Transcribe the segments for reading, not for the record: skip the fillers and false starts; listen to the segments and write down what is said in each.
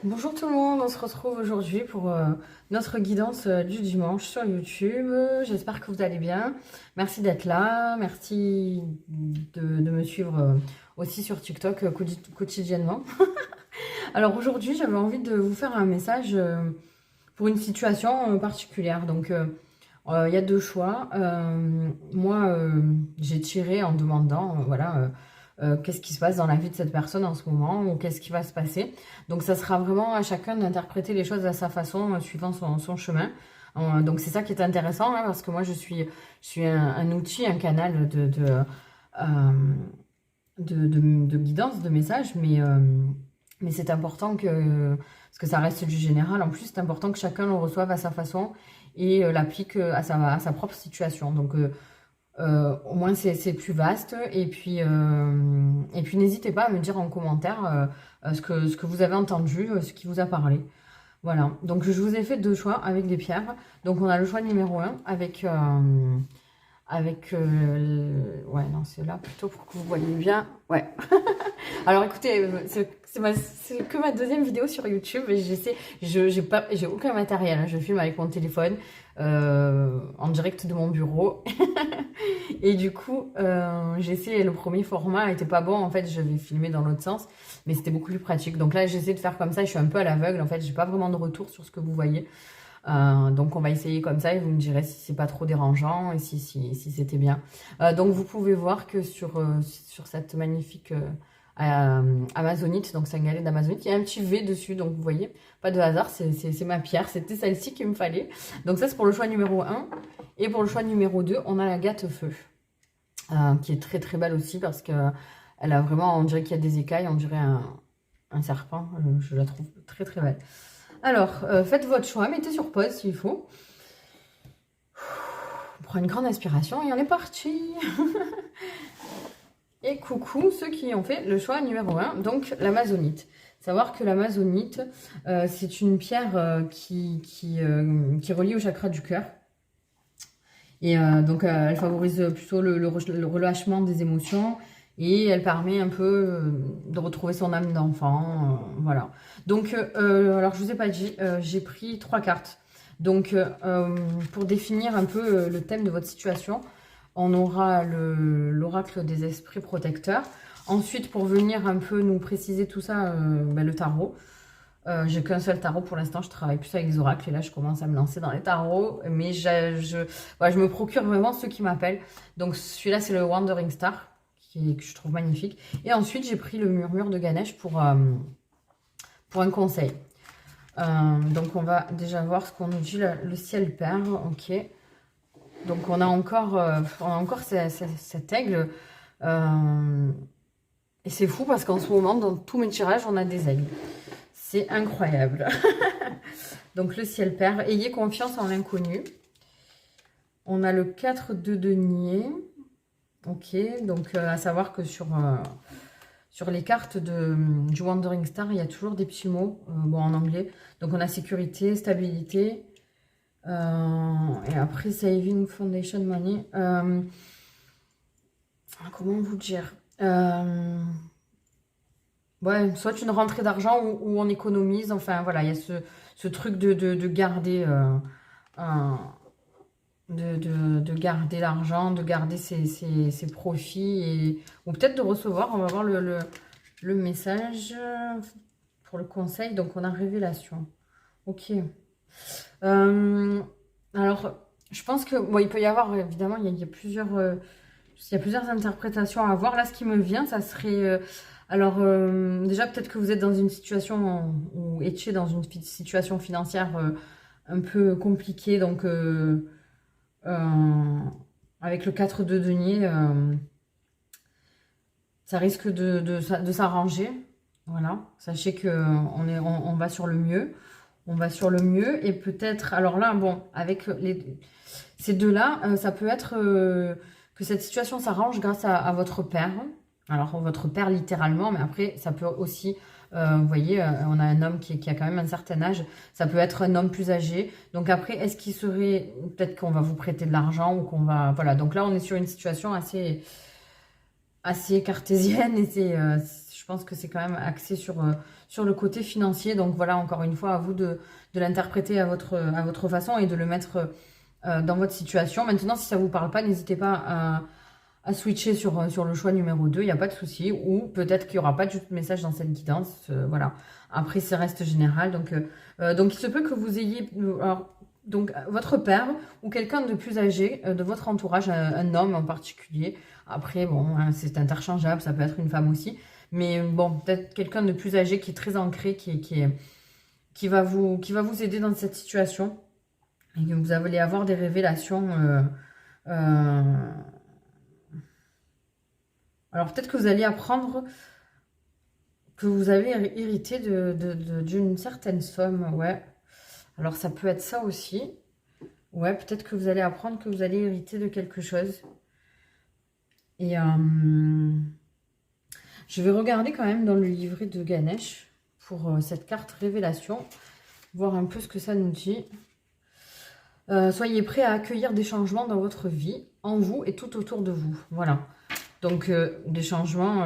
Bonjour tout le monde, on se retrouve aujourd'hui pour notre guidance du dimanche sur YouTube. J'espère que vous allez bien. Merci d'être là, merci de me suivre aussi sur TikTok quotidiennement. Alors aujourd'hui, j'avais envie de vous faire un message pour une situation particulière. Donc il y a deux choix. Moi, j'ai tiré en demandant, voilà, qu'est-ce qui se passe dans la vie de cette personne en ce moment ou qu'est-ce qui va se passer. Donc ça sera vraiment à chacun d'interpréter les choses à sa façon, suivant son chemin. Donc c'est ça qui est intéressant, hein, parce que moi je suis un outil, un canal de guidance, de message, mais c'est important parce que ça reste du général, en plus c'est important que chacun le reçoive à sa façon et l'applique à sa propre situation. Donc au moins c'est plus vaste. Et puis n'hésitez pas à me dire en commentaire ce que vous avez entendu, ce qui vous a parlé. Voilà, donc je vous ai fait deux choix avec des pierres. Donc on a le choix numéro 1 ouais, non, c'est là plutôt pour que vous voyez bien. Ouais. Alors écoutez, c'est que ma deuxième vidéo sur YouTube et j'ai aucun matériel, hein. Je filme avec mon téléphone en direct de mon bureau. Et du coup, j'ai essayé le premier format, n'était pas bon. En fait, je vais filmer dans l'autre sens, mais c'était beaucoup plus pratique. Donc là, j'essaie de faire comme ça. Je suis un peu à l'aveugle. En fait, j'ai pas vraiment de retour sur ce que vous voyez. Donc on va essayer comme ça et vous me direz si c'est pas trop dérangeant et si c'était bien. Donc vous pouvez voir que sur cette magnifique amazonite, donc c'est un galet d'amazonite, il y a un petit V dessus, donc vous voyez, pas de hasard, c'est ma pierre, c'était celle-ci qu'il me fallait. Donc ça c'est pour le choix numéro 1. Et pour le choix numéro 2, on a la gâte-feu, qui est très très belle aussi parce que elle a vraiment, on dirait qu'il y a des écailles, on dirait un serpent, je la trouve très très belle. Alors, faites votre choix, mettez sur pause s'il faut. On prend une grande inspiration et on est parti. Et coucou ceux qui ont fait le choix numéro 1, donc l'amazonite. Savoir que l'amazonite, c'est une pierre qui relie au chakra du cœur. Et donc, elle favorise plutôt le relâchement des émotions. Et elle permet un peu de retrouver son âme d'enfant, voilà. Donc, alors je vous ai pas dit, j'ai pris 3 cartes. Donc, pour définir un peu le thème de votre situation, on aura l'oracle des esprits protecteurs. Ensuite, pour venir un peu nous préciser tout ça, le tarot. J'ai qu'un seul tarot pour l'instant, je travaille plus avec les oracles et là je commence à me lancer dans les tarots, mais voilà, je me procure vraiment ceux qui m'appellent. Donc celui-là c'est le Wandering Star, que je trouve magnifique. Et ensuite j'ai pris le murmure de Ganesh pour un conseil. Donc on va déjà voir ce qu'on nous dit, le ciel perd, ok. Donc on a encore cet aigle. Et c'est fou parce qu'en ce moment, dans tous mes tirages, on a des aigles. C'est incroyable. Donc le ciel perd. Ayez confiance en l'inconnu. On a le 4 de denier. Ok, donc à savoir que sur les cartes du Wandering Star, il y a toujours des petits mots, bon en anglais. Donc on a sécurité, stabilité. Et après, Saving Foundation Money. Comment vous dire, ouais, soit une rentrée d'argent ou on économise. Enfin, voilà, il y a ce truc de garder de garder l'argent, de garder ses profits ou peut-être de recevoir. On va voir le message pour le conseil. Donc, on a révélation. Ok. Alors, je pense que bon, il peut y avoir, évidemment, il y a plusieurs interprétations à avoir. Là, ce qui me vient, ça serait... alors, déjà, peut-être que vous êtes dans une situation, ou étiez dans une situation financière un peu compliquée. Donc, avec le 4 de denier, ça risque de s'arranger. Voilà, sachez qu'on va sur le mieux. On va sur le mieux. Et peut-être... Alors là, bon, avec ces deux-là, ça peut être... que cette situation s'arrange grâce à votre père. Alors, votre père littéralement, mais après, ça peut aussi, vous voyez, on a un homme qui a quand même un certain âge. Ça peut être un homme plus âgé. Donc après, est-ce qu'il serait... Peut-être qu'on va vous prêter de l'argent ou qu'on va... Voilà, donc là, on est sur une situation assez... assez cartésienne et je pense que c'est quand même axé sur le côté financier. Donc voilà, encore une fois, à vous de l'interpréter à votre façon et de le mettre dans votre situation. Maintenant, si ça vous parle pas, n'hésitez pas à switcher sur le choix numéro 2, il n'y a pas de souci. Ou peut-être qu'il n'y aura pas de message dans cette guidance. Voilà. Après, ça reste général. Donc il se peut que vous ayez... Alors, donc, votre père ou quelqu'un de plus âgé de votre entourage, un homme en particulier. Après, bon, hein, c'est interchangeable, ça peut être une femme aussi. Mais bon, peut-être quelqu'un de plus âgé qui est très ancré, qui va vous aider dans cette situation. Et que vous allez avoir des révélations. Alors, peut-être que vous allez apprendre que vous avez hérité d'une certaine somme, ouais. Alors, ça peut être ça aussi. Ouais, peut-être que vous allez apprendre que vous allez hériter de quelque chose. Et je vais regarder quand même dans le livret de Ganesh pour cette carte révélation. Voir un peu ce que ça nous dit. Soyez prêts à accueillir des changements dans votre vie, en vous et tout autour de vous. Voilà. Donc, des changements...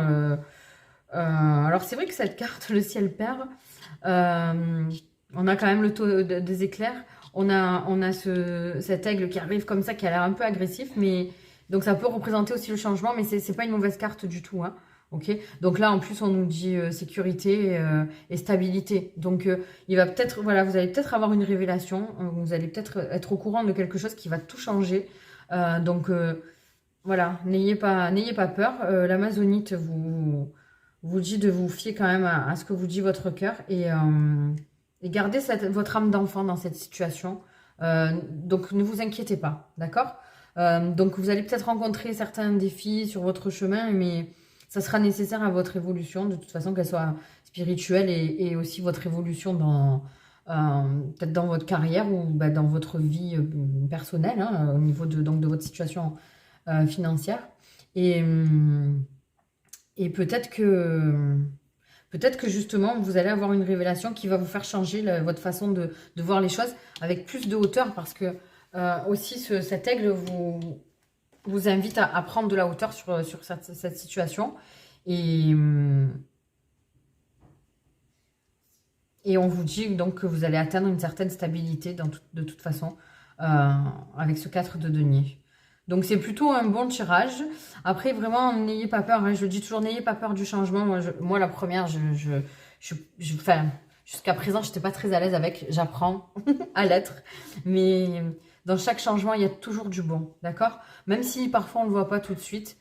alors, c'est vrai que cette carte, le ciel perd, on a quand même le taux des éclairs. On a cet aigle qui arrive comme ça, qui a l'air un peu agressif. Mais donc, ça peut représenter aussi le changement, mais c'est pas une mauvaise carte du tout. Hein. Ok. Donc là, en plus, on nous dit sécurité et stabilité. Donc, il va peut-être, voilà, vous allez peut-être avoir une révélation. Vous allez peut-être être au courant de quelque chose qui va tout changer. Voilà, n'ayez pas peur. L'Amazonite vous dit de vous fier quand même à ce que vous dit votre cœur et gardez votre âme d'enfant dans cette situation. Donc, ne vous inquiétez pas, d'accord? Donc, vous allez peut-être rencontrer certains défis sur votre chemin, mais ça sera nécessaire à votre évolution, de toute façon, qu'elle soit spirituelle et aussi votre évolution peut-être dans votre carrière ou bah, dans votre vie personnelle, hein, au niveau donc, de votre situation financière. Et peut-être que justement, vous allez avoir une révélation qui va vous faire changer votre façon de voir les choses avec plus de hauteur parce que aussi cet aigle vous invite à prendre de la hauteur sur cette situation. Et on vous dit donc que vous allez atteindre une certaine stabilité de toute façon avec ce 4 de denier. Donc, c'est plutôt un bon tirage. Après, vraiment, n'ayez pas peur. Hein. Je dis toujours, n'ayez pas peur du changement. Moi la première, enfin, jusqu'à présent, je n'étais pas très à l'aise avec. J'apprends à l'être. Mais dans chaque changement, il y a toujours du bon. D'accord? Même si parfois, on ne le voit pas tout de suite.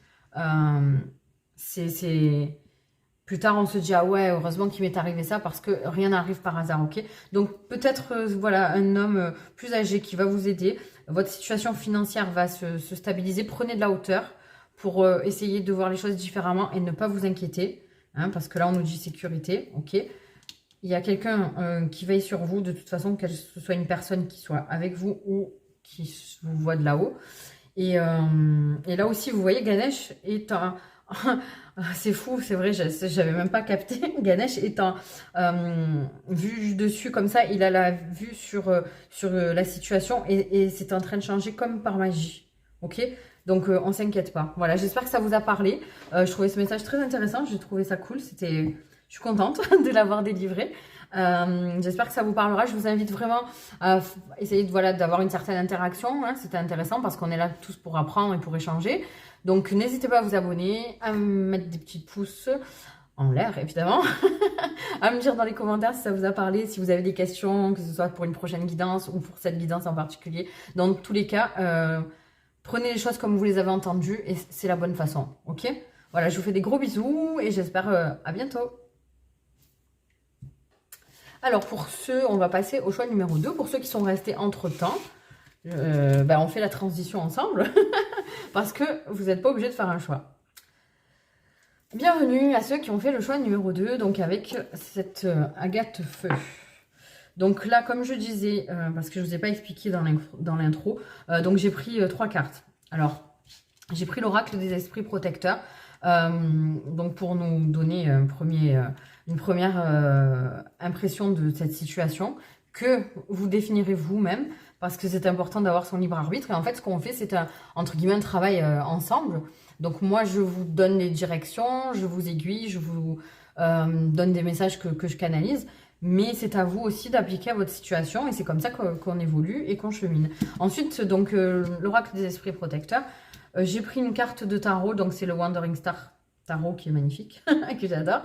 Plus tard, on se dit, ah ouais, heureusement qu'il m'est arrivé ça parce que rien n'arrive par hasard, ok? Donc, peut-être, voilà, un homme plus âgé qui va vous aider. Votre situation financière va se stabiliser. Prenez de la hauteur pour essayer de voir les choses différemment et ne pas vous inquiéter. Hein, parce que là, on nous dit sécurité, ok? Il y a quelqu'un qui veille sur vous, de toute façon, que ce soit une personne qui soit avec vous ou qui vous voit de là-haut. Et là aussi, vous voyez, Ganesh est un... c'est fou, c'est vrai, j'avais même pas capté. Ganesh étant vu dessus comme ça, il a la vue sur la situation et c'est en train de changer comme par magie. Ok? Donc on s'inquiète pas. Voilà, j'espère que ça vous a parlé. Je trouvais ce message très intéressant, j'ai trouvé ça cool. Je suis contente de l'avoir délivré. J'espère que ça vous parlera. Je vous invite vraiment à essayer d'avoir une certaine interaction. Hein. C'était intéressant parce qu'on est là tous pour apprendre et pour échanger. Donc, n'hésitez pas à vous abonner, à me mettre des petits pouces en l'air, évidemment. À me dire dans les commentaires si ça vous a parlé, si vous avez des questions, que ce soit pour une prochaine guidance ou pour cette guidance en particulier. Dans tous les cas, prenez les choses comme vous les avez entendues et c'est la bonne façon, ok? Voilà, je vous fais des gros bisous et j'espère à bientôt. Alors, pour ceux, on va passer au choix numéro 2. Pour ceux qui sont restés entre-temps, on fait la transition ensemble parce que vous n'êtes pas obligé de faire un choix. Bienvenue à ceux qui ont fait le choix numéro 2, donc avec cette agate feu. Donc là, comme je disais, parce que je ne vous ai pas expliqué dans l'intro, donc j'ai pris 3 cartes. Alors, j'ai pris l'oracle des esprits protecteurs, donc pour nous donner une première impression de cette situation que vous définirez vous-même. parce que c'est important d'avoir son libre arbitre. Et en fait, ce qu'on fait, c'est entre guillemets un travail ensemble. Donc moi, je vous donne les directions, je vous aiguille, je vous donne des messages que je canalise. Mais c'est à vous aussi d'appliquer à votre situation et c'est comme ça qu'on évolue et qu'on chemine. Ensuite, donc l'oracle des esprits protecteurs. J'ai pris une carte de tarot, donc c'est le Wandering Star Tarot qui est magnifique, que j'adore,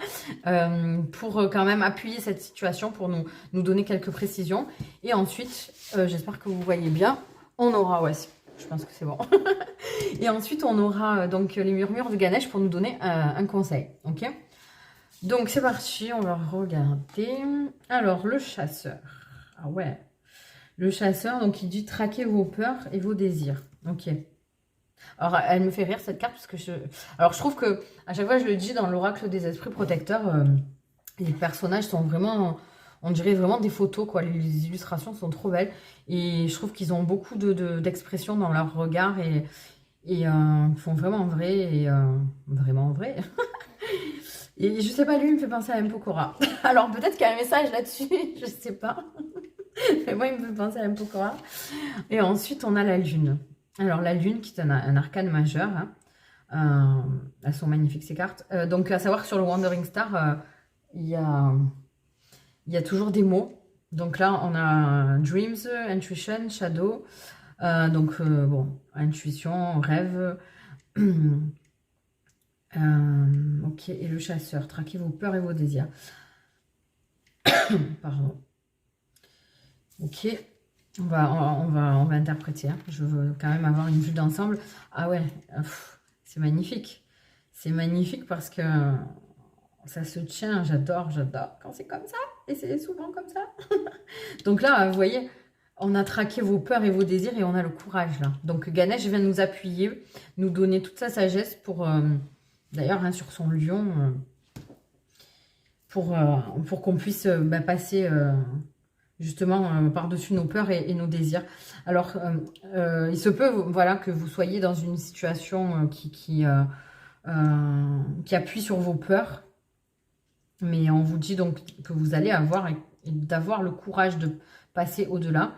pour quand même appuyer cette situation, pour nous donner quelques précisions. Et ensuite, j'espère que vous voyez bien, on aura, ouais, je pense que c'est bon. Et ensuite, on aura donc les murmures de Ganesh pour nous donner un conseil, ok? Donc c'est parti, on va regarder. Alors, le chasseur, ah ouais, le chasseur, donc il dit traquer vos peurs et vos désirs, ok. Alors, elle me fait rire cette carte parce que alors je trouve que à chaque fois je le dis dans l'oracle des esprits protecteurs, les personnages sont vraiment, on dirait vraiment des photos quoi. Les illustrations sont trop belles et je trouve qu'ils ont beaucoup d'expression dans leur regard et font vraiment vrai et vraiment vrai. Et je sais pas, lui il me fait penser à M. Pokora. Alors peut-être qu'il y a un message là-dessus, je sais pas. Mais moi il me fait penser à M. Pokora. Et ensuite on a la lune. Alors, la lune, qui est un arcane majeur, hein. Elles sont magnifiques, ces cartes. Donc, à savoir que sur le Wandering Star, il y a toujours des mots. Donc là, on a Dreams, Intuition, Shadow. Bon, intuition, rêve. Ok, et le chasseur, traquez vos peurs et vos désirs. Pardon. Ok. On va interpréter. Hein. Je veux quand même avoir une vue d'ensemble. Ah ouais, c'est magnifique. C'est magnifique parce que ça se tient. J'adore quand c'est comme ça. Et c'est souvent comme ça. Donc là, vous voyez, on a traqué vos peurs et vos désirs et on a le courage là. Donc Ganesh vient nous appuyer, nous donner toute sa sagesse pour, d'ailleurs, hein, sur son lion, pour qu'on puisse passer... justement par-dessus nos peurs et nos désirs. Alors, il se peut voilà, que vous soyez dans une situation qui appuie sur vos peurs, mais on vous dit donc que vous allez avoir d'avoir le courage de passer au-delà.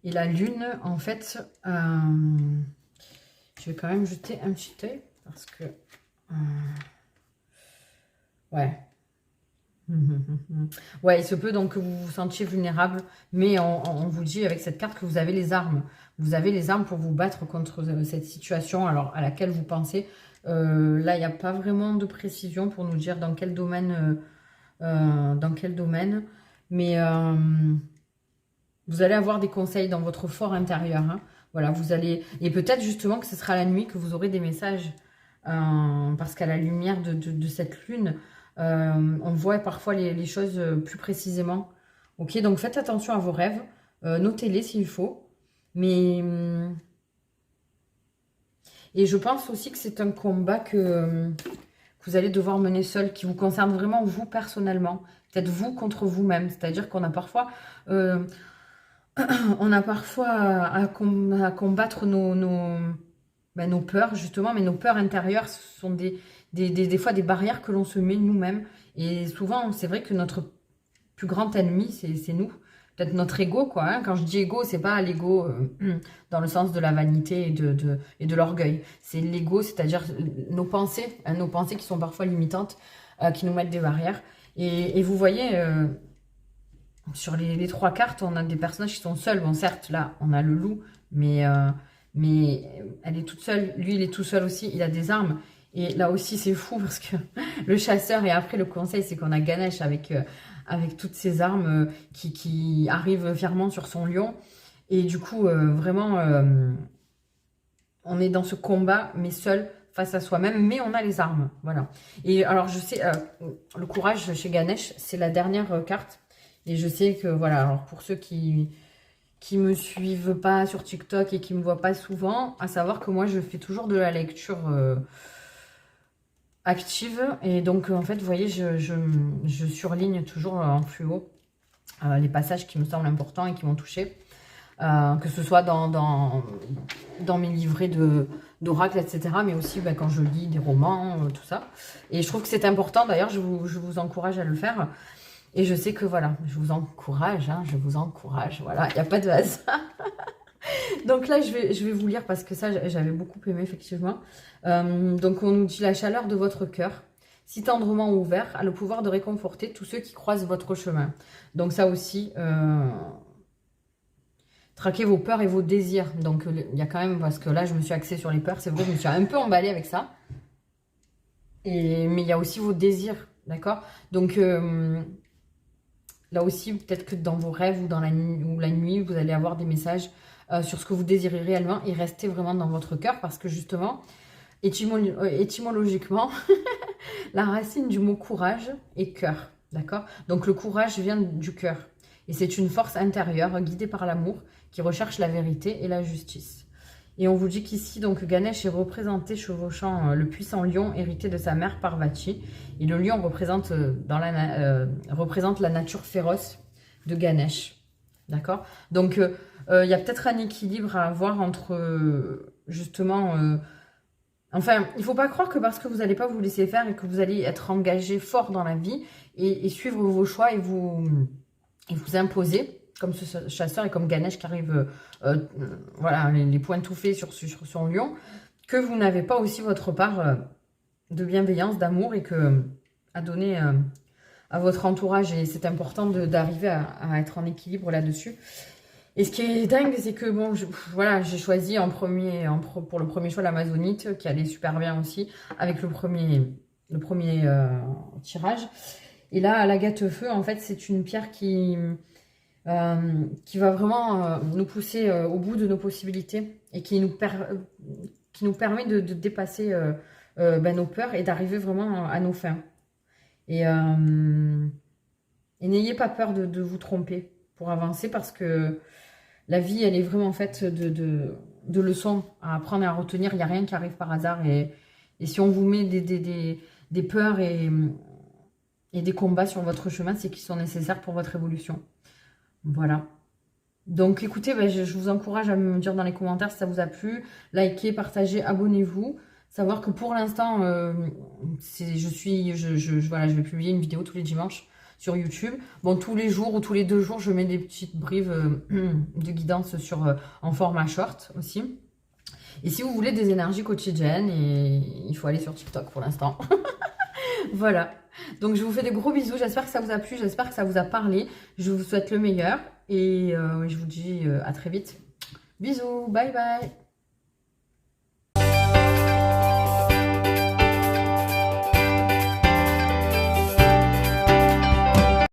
Et la lune, en fait, je vais quand même jeter un petit œil parce que... ouais. Ouais, il se peut donc que vous vous sentiez vulnérable, mais on vous dit avec cette carte que vous avez les armes. Vous avez les armes pour vous battre contre cette situation alors, à laquelle vous pensez. Là, il n'y a pas vraiment de précision pour nous dire dans quel domaine. Mais vous allez avoir des conseils dans votre fort intérieur. Hein. Voilà, vous allez... Et peut-être justement que ce sera la nuit que vous aurez des messages. Parce qu'à la lumière de cette lune... on voit parfois les choses plus précisément. Ok, donc faites attention à vos rêves. Notez-les s'il faut. Mais... et je pense aussi que c'est un combat que vous allez devoir mener seul, qui vous concerne vraiment vous personnellement. Peut-être vous contre vous-même. C'est-à-dire qu'on a parfois... à combattre nos peurs, justement. Mais nos peurs intérieures, ce sont des fois des barrières que l'on se met nous-mêmes. Et souvent, c'est vrai que notre plus grand ennemi, c'est nous. Peut-être notre ego, quoi. Hein. Quand je dis ego, c'est pas l'ego dans le sens de la vanité et de l'orgueil. C'est l'ego, c'est-à-dire nos pensées qui sont parfois limitantes, qui nous mettent des barrières. Et vous voyez, sur les trois cartes, on a des personnages qui sont seuls. Bon, certes, là, on a le loup, mais elle est toute seule. Lui, il est tout seul aussi. Il a des armes. Et là aussi, c'est fou parce que le chasseur, et après le conseil, c'est qu'on a Ganesh avec toutes ses armes qui arrivent fièrement sur son lion. Et du coup, vraiment, on est dans ce combat, mais seul face à soi-même, mais on a les armes. Voilà. Et alors, je sais, le courage chez Ganesh, c'est la dernière carte. Et je sais que, voilà, alors pour ceux qui me suivent pas sur TikTok et qui me voient pas souvent, à savoir que moi, je fais toujours de la lecture... active et donc en fait vous voyez je surligne toujours en fluo les passages qui me semblent importants et qui m'ont touché que ce soit dans mes livrets d'oracle etc mais aussi quand je lis des romans tout ça et je trouve que c'est important d'ailleurs je vous encourage à le faire Et je sais que voilà, je vous encourage, hein, je vous encourage, voilà, il n'y a pas de hasard. Donc là, je vais vous lire parce que ça, j'avais beaucoup aimé, effectivement. Donc, on nous dit la chaleur de votre cœur, si tendrement ouvert, a le pouvoir de réconforter tous ceux qui croisent votre chemin. Donc ça aussi, traquez vos peurs et vos désirs. Donc, il y a quand même, parce que là, je me suis axée sur les peurs, c'est vrai, je me suis un peu emballée avec ça. Mais il y a aussi vos désirs, d'accord? Donc, là aussi, peut-être que dans vos rêves ou dans la nuit, vous allez avoir des messages sur ce que vous désirez réellement et restez vraiment dans votre cœur parce que justement, étymologiquement, la racine du mot courage est cœur, d'accord? Donc le courage vient du cœur et c'est une force intérieure guidée par l'amour qui recherche la vérité et la justice. Et on vous dit qu'ici, donc Ganesh est représenté chevauchant le puissant lion hérité de sa mère Parvati. Et le lion représente, représente la nature féroce de Ganesh. D'accord? Donc, il y a peut-être un équilibre à avoir entre, justement... enfin, il ne faut pas croire que parce que vous n'allez pas vous laisser faire et que vous allez être engagé fort dans la vie et suivre vos choix et vous imposer, comme ce chasseur et comme Ganesh qui arrive, voilà, les poings tout faits sur son lion, que vous n'avez pas aussi votre part de bienveillance, d'amour et que à donner à votre entourage. Et c'est important d'arriver à être en équilibre là-dessus. Et ce qui est dingue, c'est que bon, voilà, j'ai choisi pour le premier choix l'Amazonite, qui allait super bien aussi, avec le premier tirage. Et là, l'agate feu, en fait, c'est une pierre qui va vraiment nous pousser au bout de nos possibilités et qui nous permet de dépasser nos peurs et d'arriver vraiment à nos fins. Et n'ayez pas peur de vous tromper pour avancer parce que la vie, elle est vraiment faite de leçons à apprendre et à retenir. Il n'y a rien qui arrive par hasard. Et si on vous met des peurs et des combats sur votre chemin, c'est qu'ils sont nécessaires pour votre évolution. Voilà. Donc écoutez, je vous encourage à me dire dans les commentaires si ça vous a plu. Likez, partagez, abonnez-vous. Savoir que pour l'instant, voilà, je vais publier une vidéo tous les dimanches sur YouTube. Bon, tous les jours ou tous les 2 jours, je mets des petites brives de guidance en format short aussi. Et si vous voulez des énergies quotidiennes, il faut aller sur TikTok pour l'instant. Voilà. Donc, je vous fais des gros bisous. J'espère que ça vous a plu. J'espère que ça vous a parlé. Je vous souhaite le meilleur. Et je vous dis à très vite. Bisous. Bye bye.